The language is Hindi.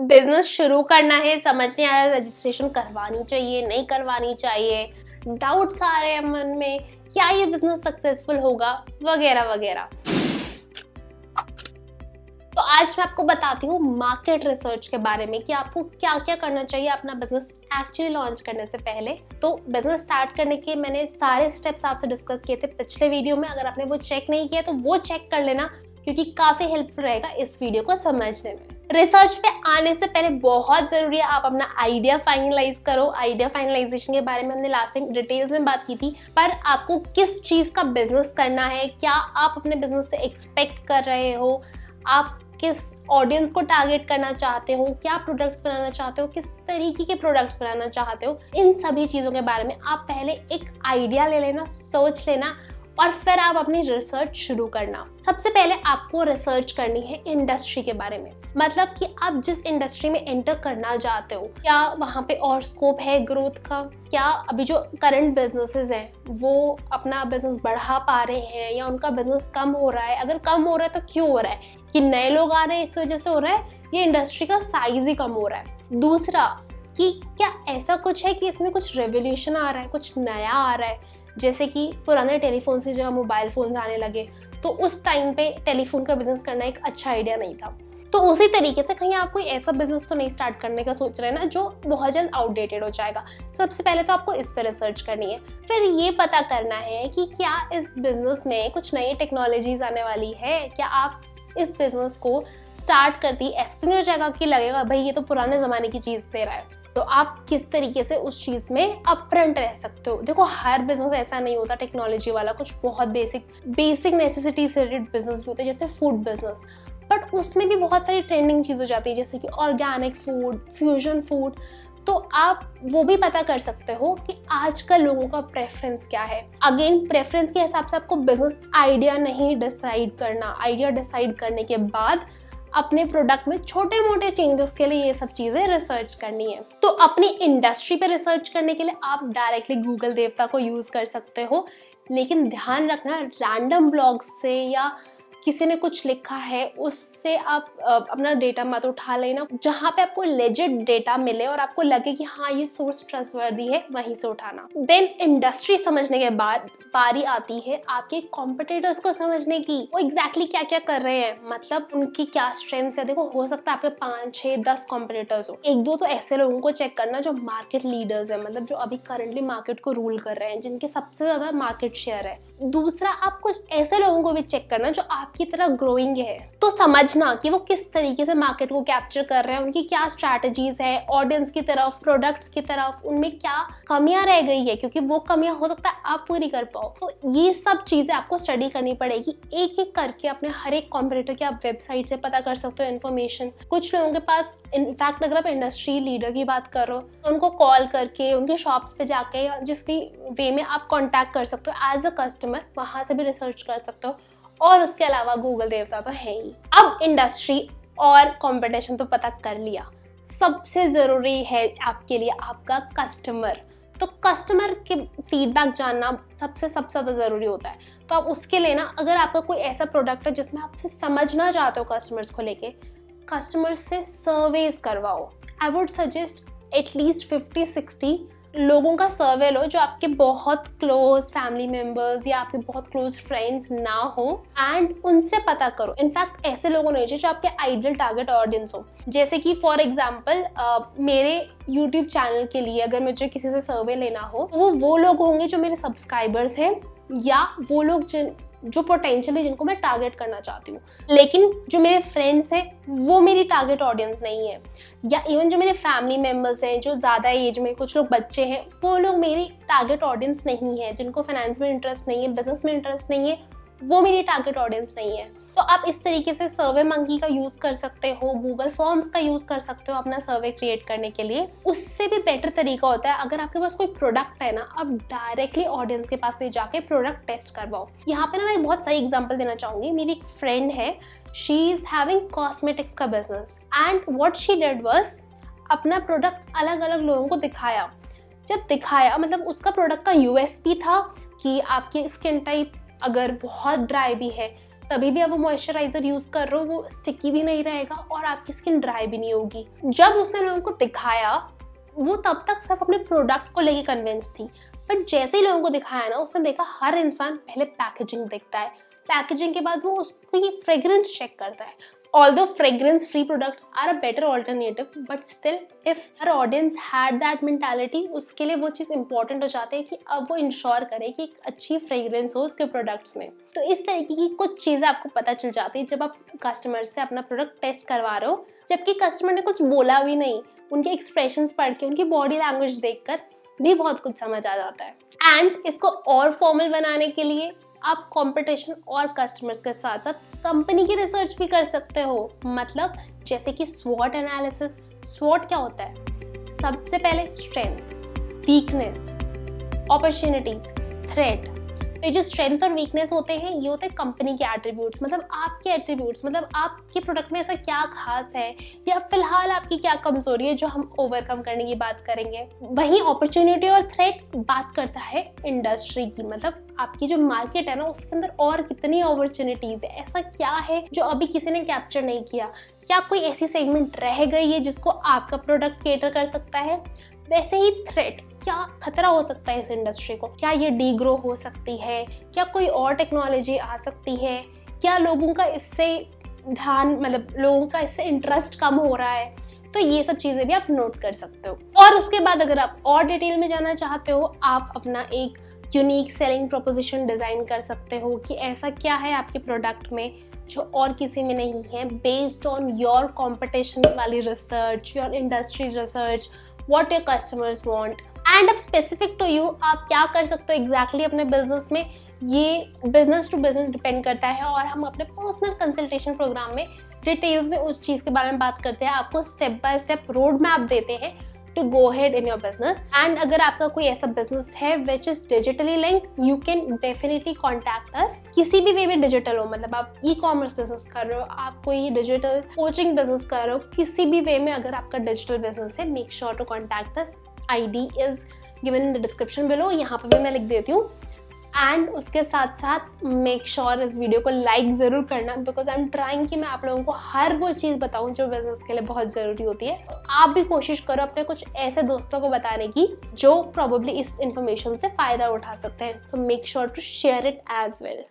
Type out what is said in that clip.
बिजनेस शुरू करना है, समझ नहीं आ रहा रजिस्ट्रेशन करवानी चाहिए नहीं करवानी चाहिए, डाउट्स आ रहे हैं मन में, क्या ये बिजनेस सक्सेसफुल होगा वगैरह वगैरह। तो आज मैं आपको बताती हूँ मार्केट रिसर्च के बारे में कि आपको क्या क्या करना चाहिए अपना बिजनेस एक्चुअली लॉन्च करने से पहले। तो बिजनेस स्टार्ट करने के मैंने सारे स्टेप्स आपसे डिस्कस किए थे पिछले वीडियो में, अगर आपने वो चेक नहीं किया तो वो चेक कर लेना क्योंकि काफी हेल्पफुल रहेगा इस वीडियो को समझने में। रिसर्च पे आने से पहले बहुत जरूरी है आप अपना आइडिया फाइनलाइज करो। आइडिया फाइनलाइजेशन के बारे में हमने लास्ट टाइम डिटेल्स में बात की थी, पर आपको किस चीज का बिजनेस करना है, क्या आप अपने बिजनेस से एक्सपेक्ट कर रहे हो, आप किस ऑडियंस को टारगेट करना चाहते हो, क्या प्रोडक्ट्स बनाना चाहते हो, किस तरीके के प्रोडक्ट्स बनाना चाहते हो, इन सभी चीज़ों के बारे में आप पहले एक आइडिया ले लेना, सोच लेना और फिर आप अपनी रिसर्च शुरू करना। सबसे पहले आपको रिसर्च करनी है इंडस्ट्री के बारे में, मतलब कि आप जिस इंडस्ट्री में एंटर करना चाहते हो क्या वहाँ पे और स्कोप है ग्रोथ का, क्या अभी जो करंट बिजनेसेस हैं वो अपना बिजनेस बढ़ा पा रहे हैं या उनका बिजनेस कम हो रहा है, अगर कम हो रहा है तो क्यों हो रहा है, कि नए लोग आ रहे हैं इस वजह से हो रहा है, ये इंडस्ट्री का साइज ही कम हो रहा है। दूसरा कि क्या ऐसा कुछ है कि इसमें कुछ रेवोल्यूशन आ रहा है, कुछ नया आ रहा है, जैसे कि पुराने टेलीफोन की जगह मोबाइल फोन्स आने लगे तो उस टाइम पे टेलीफोन का बिजनेस करना एक अच्छा आइडिया नहीं था। तो उसी तरीके से कहीं आप कोई ऐसा बिजनेस तो नहीं स्टार्ट करने का सोच रहे हैं ना जो बहुत जल्द आउटडेटेड हो जाएगा। सबसे पहले तो आपको इस पर रिसर्च करनी है, फिर ये पता करना है कि क्या इस बिजनेस में कुछ नई टेक्नोलॉजीज आने वाली है, क्या आप इस बिजनेस को स्टार्ट करती ऐसा तो नहीं हो जाएगा कि लगेगा भाई ये तो पुराने जमाने की चीज दे रहा है। तो आप किस तरीके से उस चीज में अपफ्रंट रह सकते हो। देखो हर बिजनेस ऐसा नहीं होता टेक्नोलॉजी वाला, कुछ बहुत बेसिक नेसेसिटी से रिलेटेड बिजनेस भी होते हैं जैसे फूड बिजनेस, बट उसमें भी बहुत सारी ट्रेंडिंग चीज हो जाती है जैसे कि ऑर्गेनिक फूड, फ्यूजन फूड। तो आप वो भी पता कर सकते हो कि आजकल लोगों का प्रेफरेंस क्या है। अगेन प्रेफरेंस के हिसाब से आपको बिजनेस आइडिया नहीं डिसाइड करना, आइडिया डिसाइड करने के बाद अपने प्रोडक्ट में छोटे मोटे चेंजेस के लिए ये सब चीजें रिसर्च करनी है। तो अपनी इंडस्ट्री पे रिसर्च करने के लिए आप डायरेक्टली गूगल देवता को यूज कर सकते हो, लेकिन ध्यान रखना रैंडम ब्लॉग्स से या किसी ने कुछ लिखा है उससे आप अपना डेटा मत उठा लेना। जहाँ पे आपको लेजिट डेटा मिले और आपको लगे कि हाँ ये सोर्स ट्रस्टवर्दी है वहीं से उठाना। देन इंडस्ट्री समझने के बाद बारी आती है आपके कॉम्पिटिटर्स को समझने की, वो एग्जैक्टली क्या क्या कर रहे हैं, मतलब उनकी क्या स्ट्रेंथ है। देखो हो सकता है आपके 5, 6, 10 कॉम्पिटिटर्स हो, एक दो तो ऐसे लोगों को चेक करना जो मार्केट लीडर्स है, मतलब जो अभी करंटली मार्केट को रूल कर रहे हैं, जिनके सबसे ज्यादा मार्केट शेयर है। दूसरा आप कुछ ऐसे लोगों को भी चेक करना जो आपकी तरह ग्रोइंग है, तो समझना कि वो किस तरीके से मार्केट को कैप्चर कर रहे हैं, उनकी क्या स्ट्रैटेजीज है, ऑडियंस की तरफ, प्रोडक्ट्स की तरफ, उनमें क्या कमियां रह गई है, क्योंकि वो कमियां हो सकता है आप पूरी कर पाओ। तो ये सब चीजें आपको स्टडी करनी पड़ेगी एक एक करके। अपने हर एक कॉम्पिटिटर की आप वेबसाइट से पता कर सकते हो इन्फॉर्मेशन। कुछ लोगों के पास इनफैक्ट अगर आप इंडस्ट्री लीडर की बात करो तो उनको कॉल करके उनके शॉप्स पे जाके या जिस भी वे में आप कांटेक्ट कर सकते हो एज अ कस्टमर, वहां से भी रिसर्च कर सकते हो। और उसके अलावा गूगल देवता तो है ही। अब इंडस्ट्री और कंपटीशन तो पता कर लिया, सबसे जरूरी है आपके लिए आपका कस्टमर। तो कस्टमर के फीडबैक जानना सबसे ज्यादा जरूरी होता है। तो आप उसके लिए ना, अगर आपका कोई ऐसा प्रोडक्ट है जिसमें आप सिर्फ समझना चाहते हो कस्टमर्स को लेके, कस्टमर्स से सर्वेज करवाओ। आई वुड सजेस्ट एटलीस्ट 50-60 लोगों का सर्वे लो जो आपके बहुत क्लोज फैमिली मेंबर्स या आपके बहुत क्लोज फ्रेंड्स ना हो, एंड उनसे पता करो। इनफैक्ट ऐसे लोगों ने जो आपके आइडियल टारगेट ऑडियंस हो, जैसे कि फॉर एग्जांपल मेरे यूट्यूब चैनल के लिए अगर मुझे किसी से सर्वे लेना हो तो वो लोग होंगे जो मेरे सब्सक्राइबर्स हैं या वो लोग जो पोटेंशियली जिनको मैं टारगेट करना चाहती हूँ। लेकिन जो मेरे फ्रेंड्स हैं वो मेरी टारगेट ऑडियंस नहीं है, या इवन जो मेरे फैमिली मेंबर्स हैं जो ज़्यादा एज में, कुछ लोग बच्चे हैं, वो लोग मेरी टारगेट ऑडियंस नहीं है। जिनको फाइनेंस में इंटरेस्ट नहीं है, बिजनेस में इंटरेस्ट नहीं है, वो मेरी टारगेट ऑडियंस नहीं है। तो आप इस तरीके से सर्वे मंकी का यूज कर सकते हो, गूगल फॉर्म्स का यूज कर सकते हो अपना सर्वे क्रिएट करने के लिए। उससे भी बेटर तरीका होता है अगर आपके पास कोई प्रोडक्ट है ना, आप डायरेक्टली ऑडियंस के पास ले जाके प्रोडक्ट टेस्ट करवाओ। यहाँ पे ना मैं बहुत सही एग्जांपल देना चाहूंगी। मेरी एक फ्रेंड है, शी इज हैविंग कॉस्मेटिक्स का business and what she did was अपना प्रोडक्ट अलग अलग लोगों को दिखाया। जब दिखाया मतलब उसका प्रोडक्ट का यूएसपी था कि आपकी स्किन टाइप अगर बहुत ड्राई भी है तभी भी आप वो मॉइस्चराइजर यूज कर रहे हो, वो स्टिकी भी नहीं रहेगा और आपकी स्किन ड्राई भी नहीं होगी। जब उसने लोगों को दिखाया, वो तब तक सिर्फ अपने प्रोडक्ट को लेके कन्विंस थी, बट जैसे ही लोगों को दिखाया ना, उसने देखा हर इंसान पहले पैकेजिंग देखता है, पैकेजिंग के बाद वो उसकी फ्रेग्रेंस चेक करता है। Although fragrance-free products are a better alternative, but still, if our audience had that mentality, उसके लिए वो चीज़ important हो जाती है कि अब वो इंश्योर करे कि एक अच्छी फ्रेग्रेंस हो उसके प्रोडक्ट्स में। तो इस तरीके की कुछ चीज़ें आपको पता चल जाती है जब आप कस्टमर से अपना प्रोडक्ट टेस्ट करवा रहे हो, जबकि कस्टमर ने कुछ बोला भी नहीं, उनके एक्सप्रेशंस पढ़ के, उनकी बॉडी लैंग्वेज देखकर भी बहुत कुछ समझ आ जाता है। एंड इसको और फॉर्मल बनाने के लिए आप कंपटीशन और कस्टमर्स के साथ साथ कंपनी की रिसर्च भी कर सकते हो। मतलब जैसे कि स्वॉट एनालिसिस। स्वॉट क्या होता है? सबसे पहले स्ट्रेंथ, वीकनेस, अपॉर्चुनिटीज, थ्रेट। तो ये जो स्ट्रेंथ और वीकनेस होते हैं, ये होते हैं कंपनी के एट्रीब्यूट्स, मतलब आपके एट्रीब्यूट्स, मतलब आपके प्रोडक्ट में ऐसा क्या खास है या फिलहाल आपकी क्या कमजोरी है जो हम ओवरकम करने की बात करेंगे। वहीं अपॉर्चुनिटी और थ्रेट बात करता है इंडस्ट्री की, मतलब आपकी जो मार्केट है ना, उसके अंदर और कितनी अपॉर्चुनिटीज है, ऐसा क्या है जो अभी किसी ने कैप्चर नहीं किया, क्या कोई ऐसी सेगमेंट रह गई है जिसको आपका प्रोडक्ट केटर कर सकता है। वैसे ही थ्रेट, क्या खतरा हो सकता है इस इंडस्ट्री को, क्या ये डीग्रो हो सकती है, क्या कोई और टेक्नोलॉजी आ सकती है, क्या लोगों का इससे ध्यान, मतलब लोगों का इससे इंटरेस्ट कम हो रहा है। तो ये सब चीज़ें भी आप नोट कर सकते हो। और उसके बाद अगर आप और डिटेल में जाना चाहते हो, आप अपना एक यूनिक सेलिंग प्रोपोजिशन डिज़ाइन कर सकते हो कि ऐसा क्या है आपके प्रोडक्ट में जो और किसी में नहीं है, बेस्ड ऑन योर कंपटीशन वाली research, your industry research, what your customers want and अब स्पेसिफिक टू यू आप क्या कर सकते हो एग्जैक्टली अपने बिजनेस में। ये बिजनेस टू बिजनेस डिपेंड करता है और हम अपने पर्सनल कंसल्टेशन प्रोग्राम में डिटेल्स में उस चीज़ के बारे में बात करते हैं, आपको step by step road map देते हैं to go head in your business. And अगर आपका कोई ऐसा बिजनेस है which is digitally linked, you can definitely contact us. किसी भी वे में डिजिटल हो, मतलब आप ई कॉमर्स बिजनेस कर रहे हो, आप कोई डिजिटल कोचिंग बिजनेस कर रहे हो, किसी भी वे में अगर आपका डिजिटल बिजनेस है, make sure to contact us. ID is given in the description below, यहाँ पर भी मैं लिख देती हूँ। एंड उसके साथ साथ मेक श्योर इस वीडियो को लाइक ज़रूर करना, बिकॉज आई एम ट्राइंग कि मैं आप लोगों को हर वो चीज़ बताऊँ जो बिजनेस के लिए बहुत ज़रूरी होती है। आप भी कोशिश करो अपने कुछ ऐसे दोस्तों को बताने की जो प्रॉब्ली इस इन्फॉर्मेशन से फ़ायदा उठा सकते हैं। So make sure to share it as well.